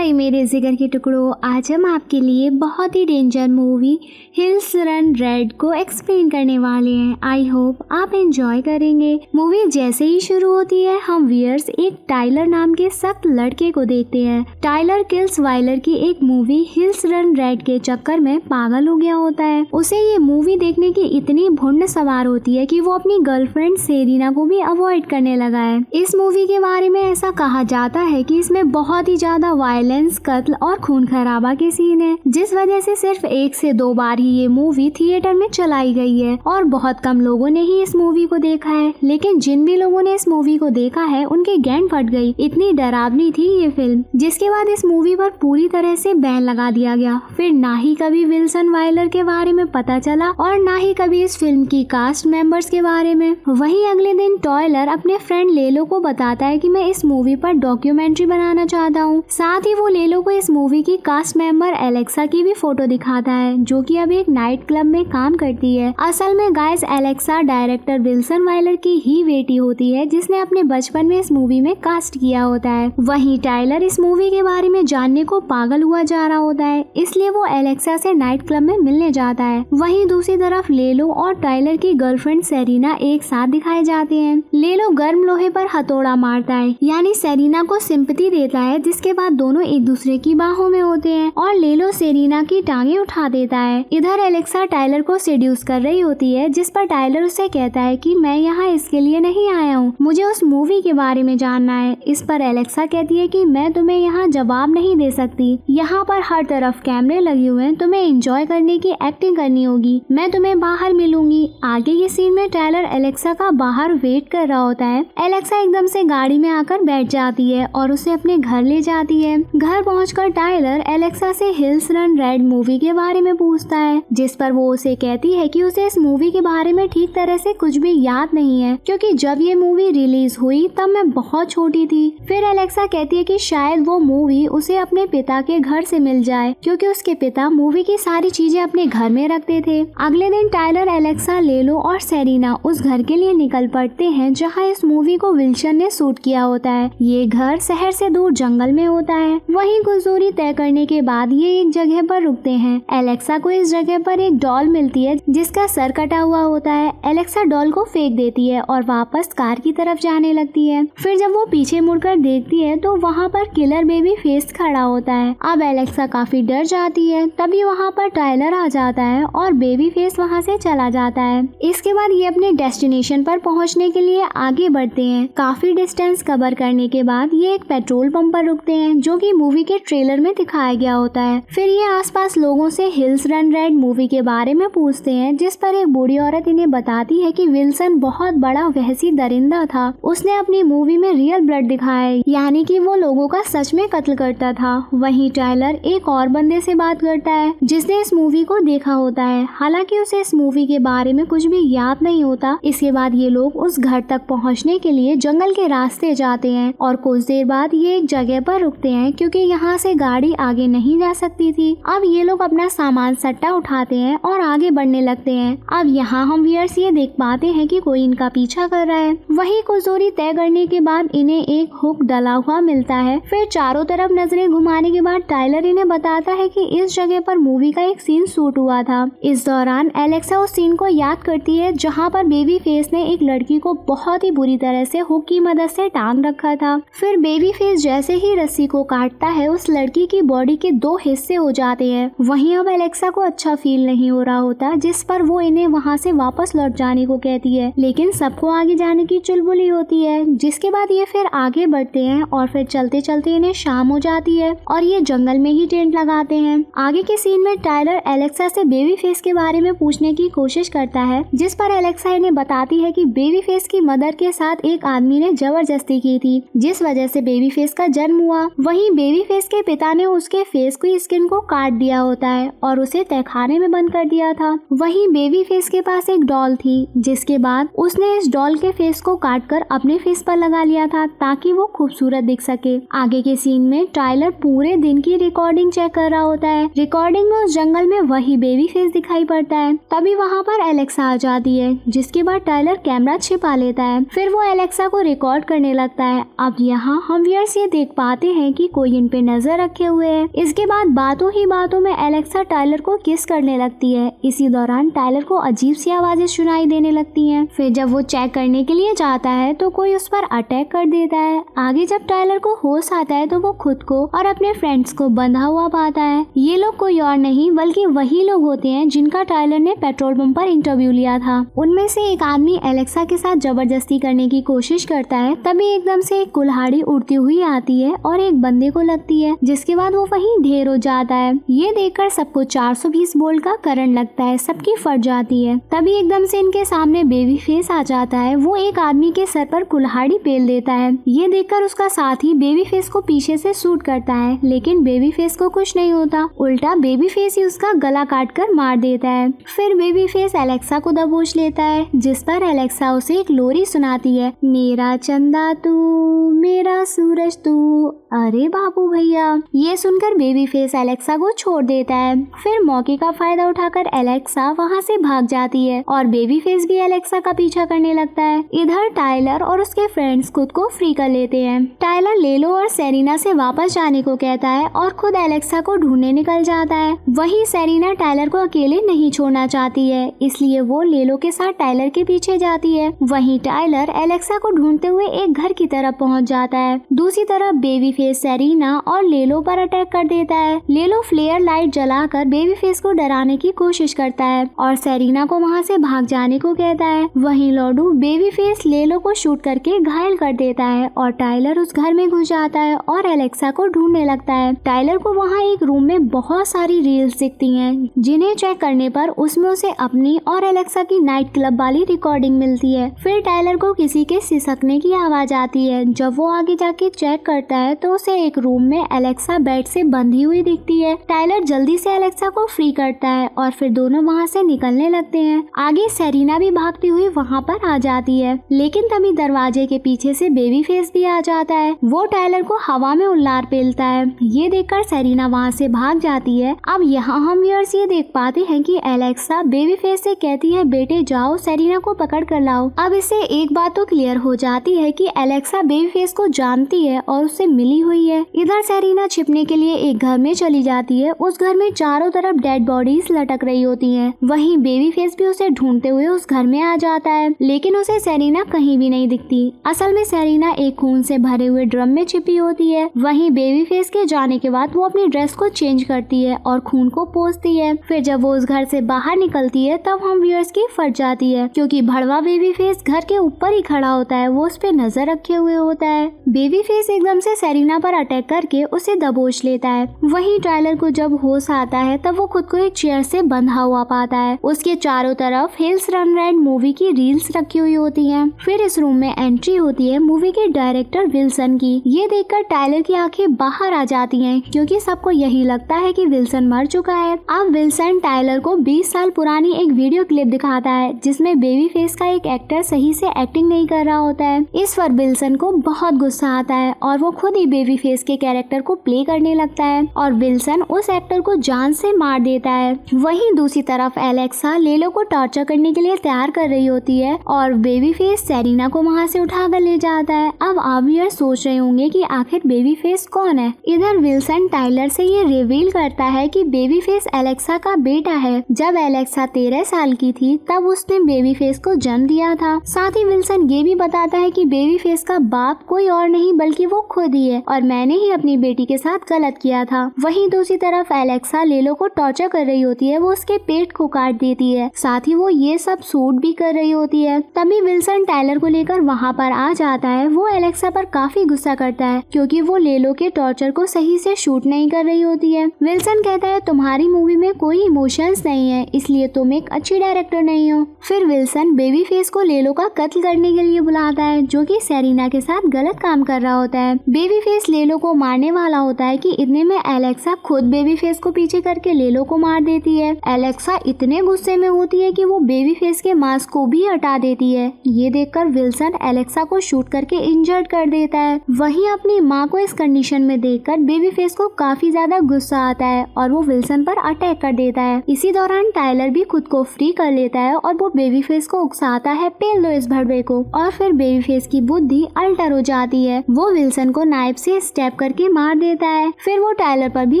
हाय मेरे जिगर के टुकड़ों, आज हम आपके लिए बहुत ही danger movie hills run red को एक्सप्लेन करने वाले हैं। आई होप आप एंजॉय करेंगे। मूवी जैसे ही शुरू होती है हम व्यूअर्स एक टाइलर नाम के सख्त लड़के को देखते हैं। टाइलर किल्स वाइलर की एक मूवी हिल्स रन रेड के चक्कर में पागल हो गया होता है। उसे ये मूवी देखने की इतनी भुंड सवार होती है कि वो अपनी गर्लफ्रेंड सेरिना को भी अवॉइड करने लगा है। इस मूवी के बारे में ऐसा कहा जाता है कि इसमें बहुत ही ज्यादा वायलेंस, कत्ल और खून खराबा के सीन है, जिस वजह से सिर्फ 1 से 2 बार ही ये मूवी थिएटर में चलाई गई है और बहुत कम लोगों ने ही इस मूवी को देखा है। लेकिन जिन भी लोगों ने इस मूवी को देखा है उनकी गैंड फट गई, इतनी डरावनी थी ये फिल्म। जिसके बाद इस मूवी पर पूरी तरह से बैन लगा दिया गया। फिर ना ही कभी विल्सन वाइलर के बारे में पता चला और ना ही कभी इस फिल्म की कास्ट मेंबर्स के बारे में। वहीं अगले दिन टायलर अपने फ्रेंड लेलो को बताता है कि मैं इस मूवी पर डॉक्यूमेंट्री बनाना चाहता हूँ। साथ ही वो लेलो को इस मूवी की कास्ट मेंबर एलेक्सा की भी फोटो दिखाता है, जो कि अभी एक नाइट क्लब में काम करती है। असल में गाइस, एलेक्सा डायरेक्टर विल्सन वाइलर की ही बेटी होती है, जिसने अपने बचपन में इस मूवी में कास्ट किया होता है। वहीं टाइलर इस मूवी के बारे में जानने को पागल हुआ जा रहा होता है, इसलिए वो एलेक्सा से नाइट क्लब में मिलने जाता है। वहीं दूसरी तरफ लेलो और टाइलर की गर्लफ्रेंड सेरिना एक साथ दिखाए जाते हैं। लेलो गर्म लोहे पर हथौड़ा मारता है, यानी सेरिना को सिंपैथी देता है, जिसके बाद दोनों एक दूसरे की बाहों में होते हैं और लेलो सेरिना की टांगे उठा देता है। इधर एलेक्सा टाइलर को सेड्यूस कर रही होती है, जिस पर टाइलर उसे कहता है कि मैं यहाँ इसके लिए नहीं आया हूँ, मुझे उस मूवी के बारे में जानना है। इस पर एलेक्सा कहती है कि मैं तुम्हें यहाँ जवाब नहीं दे सकती, यहाँ पर हर तरफ कैमरे लगे हुए हैं, तुम्हें एंजॉय करने की एक्टिंग करनी होगी, मैं तुम्हें बाहर मिलूंगी। आगे के सीन में टाइलर एलेक्सा का बाहर वेट कर रहा होता है। एलेक्सा एकदम से गाड़ी में आकर बैठ जाती है और उसे अपने घर ले जाती है। घर पहुंचकर टाइलर एलेक्सा से हिल्स रन रेड मूवी के बारे में पूछता है, जिस पर वो उसे कहती है कि उसे इस मूवी के बारे में ठीक तरह से कुछ भी याद नहीं है, क्योंकि जब ये मूवी रिलीज हुई तब मैं बहुत छोटी थी। फिर एलेक्सा कहती है कि शायद वो मूवी उसे अपने पिता के घर से मिल जाए, क्योंकि उसके पिता मूवी की सारी चीजें अपने घर में रखते थे। अगले दिन टाइलर, एलेक्सा, लेलो और सेरिना उस घर के लिए निकल पड़ते हैं जहाँ इस मूवी को विल्सन ने शूट किया होता है। ये घर शहर से दूर जंगल में होता है। वहीं कुछ दूरी तय करने के बाद ये एक जगह पर रुकते हैं। एलेक्सा को इस जगह पर एक डॉल मिलती है जिसका सर कटा हुआ होता है। एलेक्सा डॉल को फेंक देती है और वापस कार की तरफ जाने लगती है। फिर जब वो पीछे मुड़कर देखती है तो वहाँ पर किलर बेबी फेस खड़ा होता है। अब एलेक्सा काफी डर जाती है। तभी वहाँ पर टाइलर आ जाता है और बेबी फेस वहाँ से चला जाता है। इसके बाद ये अपने डेस्टिनेशन पर पहुँचने के लिए आगे बढ़ते हैं। काफी डिस्टेंस कवर करने के बाद ये एक पेट्रोल पंप पर रुकते हैं, जो कि मूवी के ट्रेलर में दिखाया गया होता है। फिर ये आसपास लोगों से हिल्स रन रेड मूवी के बारे में पूछते हैं, जिस पर एक बूढ़ी औरत इन्हें बताती है कि विल्सन बहुत बड़ा वहशी दरिंदा था, उसने अपनी मूवी में रियल ब्लड दिखाया है, यानी कि वो लोगों का सच में कत्ल करता था। वहीं टाइलर एक और बंदे से बात करता है जिसने इस मूवी को देखा होता है, हालांकि उसे इस मूवी के बारे में कुछ भी याद नहीं होता। इसके बाद ये लोग उस घर तक पहुँचने के लिए जंगल के रास्ते जाते हैं और कुछ देर बाद ये एक जगह पर रुकते हैं, क्योंकि यहाँ से गाड़ी आगे नहीं जा सकती थी। अब ये लोग अपना सामान सट्टा उठाते हैं और आगे बढ़ने लगते हैं। अब यहाँ हम व्यूअर्स ये देख पाते हैं कि कोई इनका पीछा कर रहा है। वहीं कुछ दूरी तय करने के बाद इन्हें एक हुक डला हुआ मिलता है। फिर चारों तरफ नजरें घुमाने के बाद टाइलर इन्हें बताता है कि इस जगह पर मूवी का एक सीन शूट हुआ था। इस दौरान एलेक्सा उस सीन को याद करती है जहाँ पर बेबी फेस ने एक लड़की को बहुत ही बुरी तरह से हुक की मदद से टांग रखा था। फिर बेबी फेस जैसे ही रस्सी को काटता है उस लड़की की बॉडी के 2 हिस्से हो जाते हैं। वहीं अब एलेक्सा को अच्छा फील नहीं हो रहा होता, जिस पर वो इन्हें वहां से वापस लौट जाने को कहती है, लेकिन सबको आगे जाने की चुलबुली होती है। जिसके बाद ये फिर आगे बढ़ते हैं और फिर चलते चलते इन्हें शाम हो जाती है और ये जंगल में ही टेंट लगाते हैं। आगे के सीन में टाइलर एलेक्सा से बेबी फेस के बारे में पूछने की कोशिश करता है, जिस पर एलेक्सा इन्हें बताती है कि बेबी फेस की मदर के साथ एक आदमी ने जबरदस्ती की थी, जिस वजह से बेबी फेस का जन्म हुआ। वहीं बेबी फेस के पिता ने उसके फेस की स्किन को काट दिया होता है और उसे तहखाने में बंद कर दिया था। वहीं बेबी फेस के पास एक डॉल थी, जिसके बाद उसने इस डॉल के फेस को काटकर अपने फेस पर लगा लिया था ताकि वो खूबसूरत दिख सके। आगे के सीन में टाइलर पूरे दिन की रिकॉर्डिंग चेक कर रहा होता है। रिकॉर्डिंग में उस जंगल में वही बेबी फेस दिखाई पड़ता है। तभी वहाँ पर एलेक्सा आ जाती है, जिसके बाद टाइलर कैमरा छिपा लेता है। फिर वो एलेक्सा को रिकॉर्ड करने लगता है। अब यहाँ हम व्यूअर्स ये देख पाते हैं कि कोई कोई इन पे नजर रखे हुए है। इसके बाद बातों ही बातों में एलेक्सा टायलर को किस करने लगती है। इसी दौरान टायलर को अजीब सी आवाजें सुनाई देने लगती हैं। फिर जब वो चेक करने के लिए जाता है तो कोई उस पर अटैक कर देता है। आगे जब टायलर को होश आता है तो वो खुद को और अपने फ्रेंड्स को बंधा हुआ पाता है। ये लोग कोई और नहीं बल्कि वही लोग होते हैं जिनका टायलर ने पेट्रोल पंप पर इंटरव्यू लिया था। उनमें से एक आदमी एलेक्सा के साथ जबरदस्ती करने की कोशिश करता है। तभी एकदम से एक कुल्हाड़ी उड़ती हुई आती है और एक बंदे को लगती है, जिसके बाद वो वहीं ढेर हो जाता है। ये देखकर सबको 420 वोल्ट का करंट लगता है, सबकी फट जाती है। तभी एकदम से इनके सामने बेबी फेस आ जाता है। वो एक आदमी के सर पर कुल्हाड़ी पेल देता है। ये देखकर उसका साथी बेबी फेस को पीछे से शूट करता है, लेकिन बेबी फेस को कुछ नहीं होता। उल्टा बेबी फेस ही उसका गला काट कर मार देता है। फिर बेबी फेस एलेक्सा को दबोच लेता है, जिस पर एलेक्सा उसे एक लोरी सुनाती है। मेरा चंदा तू, मेरा सूरज तू, अरे बाबू भैया। ये सुनकर बेबी फेस एलेक्सा को छोड़ देता है। फिर मौके का फायदा उठाकर एलेक्सा वहाँ से भाग जाती है और बेबी फेस भी एलेक्सा का पीछा करने लगता है। इधर टायलर और उसके फ्रेंड्स खुद को फ्री कर लेते हैं। टायलर लेलो और सेरिना से वापस जाने को कहता है और खुद एलेक्सा को ढूंढने निकल जाता है। वहीं सेरिना टायलर को अकेले नहीं छोड़ना चाहती है, इसलिए वो लेलो के साथ टायलर के पीछे जाती है। वहीं टायलर एलेक्सा को ढूंढते हुए एक घर की तरफ पहुंच जाता है। दूसरी तरफ बेबी फेस सेरिना और लेलो पर अटैक कर देता है। लेलो फ्लेयर लाइट जलाकर बेबी फेस को डराने की कोशिश करता है और सेरिना को वहां से भाग जाने को कहता है। वहीं लोडू बेबी फेस लेलो को शूट करके घायल कर देता है और टायलर उस घर में घुस जाता है और एलेक्सा को ढूंढने लगता है। टायलर को वहाँ एक रूम में बहुत सारी रील्स दिखती हैं, जिन्हें चेक करने पर उसमें उसे अपनी और एलेक्सा की नाइट क्लब वाली रिकॉर्डिंग मिलती है। फिर टायलर को किसी के सिसकने की आवाज आती है। जब वो आगे जाके चेक करता है तो उसे एक रूम में एलेक्सा बेड से बंधी हुई दिखती है। टायलर जल्दी से एलेक्सा को फ्री करता है और फिर दोनों वहाँ से निकलने लगते हैं। आगे सेरिना भी भागती हुई वहाँ पर आ जाती है, लेकिन तभी दरवाजे के पीछे से बेबी फेस भी आ जाता है। वो टायलर को हवा में उल्लार पेलता है। ये देखकर सेरिना वहाँ से भाग जाती है। अब यहाँ हम व्यूअर्स ये देख पाते हैं कि एलेक्सा बेबी फेस से कहती है, बेटे जाओ सेरिना को पकड़ कर लाओ। अब इससे एक बात तो क्लियर हो जाती है कि एलेक्सा बेबी फेस को जानती है और उससे मिली हुई है। इधर सेरिना छिपने के लिए एक घर में चली जाती है। उस घर में चारों तरफ डेड बॉडीज लटक रही होती हैं। वहीं बेबी फेस भी उसे ढूंढते हुए उस घर में आ जाता है, लेकिन उसे सेरिना कहीं भी नहीं दिखती। असल में सेरिना एक खून से भरे हुए ड्रम में छिपी होती है। वहीं बेबी फेस के जाने के बाद वो अपनी ड्रेस को चेंज करती है और खून को पोंछती है। फिर जब वो उस घर से बाहर निकलती है तब हम व्यूअर्स की फट जाती है, क्योंकि भड़वा बेबी फेस घर के ऊपर ही खड़ा होता है। वो उस पे नजर रखे हुए होता है। बेबी फेस एकदम से सेरिना पर अटैक करके उसे दबोच लेता है। वहीं टायलर को जब होश आता है तब वो खुद को एक चेयर से बंधा हुआ पाता है। उसके चारों तरफ हिल्स रन रेड मूवी की रील्स रखी हुई होती हैं। फिर इस रूम में एंट्री होती है मूवी के डायरेक्टर विल्सन की। ये देखकर टायलर की आंखें बाहर आ जाती हैं, क्योंकि सबको यही लगता है कि विल्सन मर चुका है। अब विल्सन टायलर को 20 साल पुरानी एक वीडियो क्लिप दिखाता है, जिसमें बेबी फेस का एक एक्टर सही से एक्टिंग नहीं कर रहा होता है। इस पर विल्सन को बहुत गुस्सा आता है और वो खुद ही बेबी फेस के कैरेक्टर को प्ले करने लगता है और विल्सन उस एक्टर को जान से मार देता है। वहीं दूसरी तरफ एलेक्सा लेलो को टॉर्चर करने के लिए तैयार कर रही होती है और बेबी फेस सेरिना को वहाँ से उठा कर ले जाता है। अब आप ये सोच रहे होंगे कि आखिर बेबी फेस कौन है। इधर विल्सन टायलर से ये रिवील करता है कि बेबी फेस एलेक्सा का बेटा है। जब एलेक्सा 13 साल की थी तब उसने बेबी फेस को जन्म दिया था। साथ ही विल्सन ये भी बताता है कि बेबी फेस का बाप कोई और नहीं बल्कि वो खुद ही है और मैंने ही अपनी बेटी के साथ गलत किया था। वहीं दूसरी तरफ एलेक्सा लेलो को टॉर्चर कर रही होती है। वो उसके पेट को काट देती है, साथ ही वो ये सब शूट भी कर रही होती है। तभी विल्सन टायलर को लेकर वहाँ पर आ जाता है। वो एलेक्सा पर काफी गुस्सा करता है, क्योंकि वो लेलो के टॉर्चर को सही से शूट नहीं कर रही होती है। विल्सन कहता है, तुम्हारी मूवी में कोई इमोशंस नहीं है, इसलिए तुम एक अच्छी डायरेक्टर नहीं हो। फिर विल्सन बेबी फेस को लेलो का कत्ल करने के लिए बुलाता है, जो कि सेरिना के साथ गलत काम कर रहा होता है। बेबी फेस लेलो को मारने वाला होता है कि इतने में एलेक्सा खुद बेबी फेस को पीछे करके लेलो को मार देती है। एलेक्सा इतने गुस्से में होती है कि वो बेबी फेस के मास्क को भी हटा देती है। ये देखकर विल्सन एलेक्सा को शूट करके इंजर्ड कर देता है। वहीं अपनी माँ को इस कंडीशन में देखकर बेबी फेस को काफी ज्यादा गुस्सा आता है और वो विल्सन पर अटैक कर देता है। इसी दौरान टायलर भी खुद को फ्री कर लेता है और वो बेबी फेस को उकसाता है, पेल दो इस भड़वे को। और फिर बेबी फेस की बुद्धि अल्टर हो जाती है। वो विल्सन को नाइफ से स्टैब करके मार देता है। फिर वो टायलर पर भी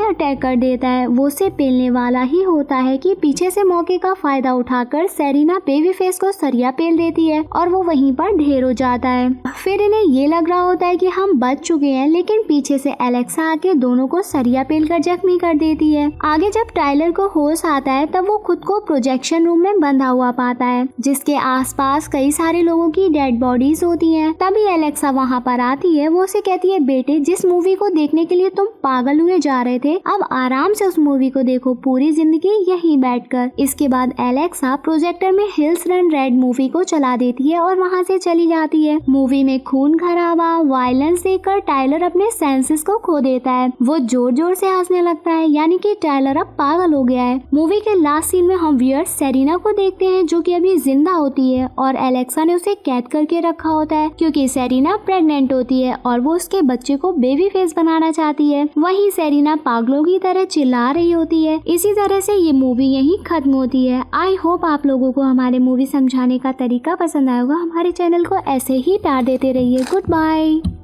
अटैक कर देता है। वो उसे पेलने वाला ही होता है कि पीछे से मौके का फायदा उठाकर सेरेना बेबी फेस को सरिया पेल देती है और वो वहीं पर ढेर हो जाता है। फिर इन्हें ये लग रहा होता है कि हम बच चुके हैं, लेकिन पीछे से एलेक्सा आके दोनों को सरिया पेल कर जख्मी कर देती है। आगे जब टायलर को होश आता है तब वो खुद को प्रोजेक्शन रूम में बंधा हुआ पाता है, जिसके आसपास कई सारे लोगों की डेड बॉडीज होती हैं। तभी एलेक्सा वहाँ पर आती है। वो उसे कहती है, बेटे जिस मूवी को देखने के लिए तुम पागल हुए जा रहे थे, अब आराम से उस मूवी को देखो पूरी जिंदगी यहीं बैठकर। इसके बाद एलेक्सा प्रोजेक्टर में हिल्स रन रेड मूवी को चला देती है और वहाँ से चली जाती है। मूवी में खून खराबा वायलेंस देखकर टायलर अपने सेंसेस को खो देता है। वो जोर जोर से हंसने लगता है, यानी कि टायलर अब पागल हो गया है। मूवी के लास्ट सीन में हम व्यूअर्स सेरेना को देखते हैं जो कि अभी जिंदा होती है और एलेक्सा ने उसे कैद करके रखा होता है क्योंकि सेरेना प्रेग्नेंट होती है और वो उसके बच्चे को बेबी फेस बनाना चाहती है। वहीं सेरेना पागलों की तरह चिल्ला रही होती है। इसी तरह से ये मूवी यहीं खत्म होती है। आई होप आप लोगों को हमारे मूवी समझाने का तरीका पसंद आया होगा। हमारे चैनल को ऐसे ही प्यार देते रहिए। Good bye.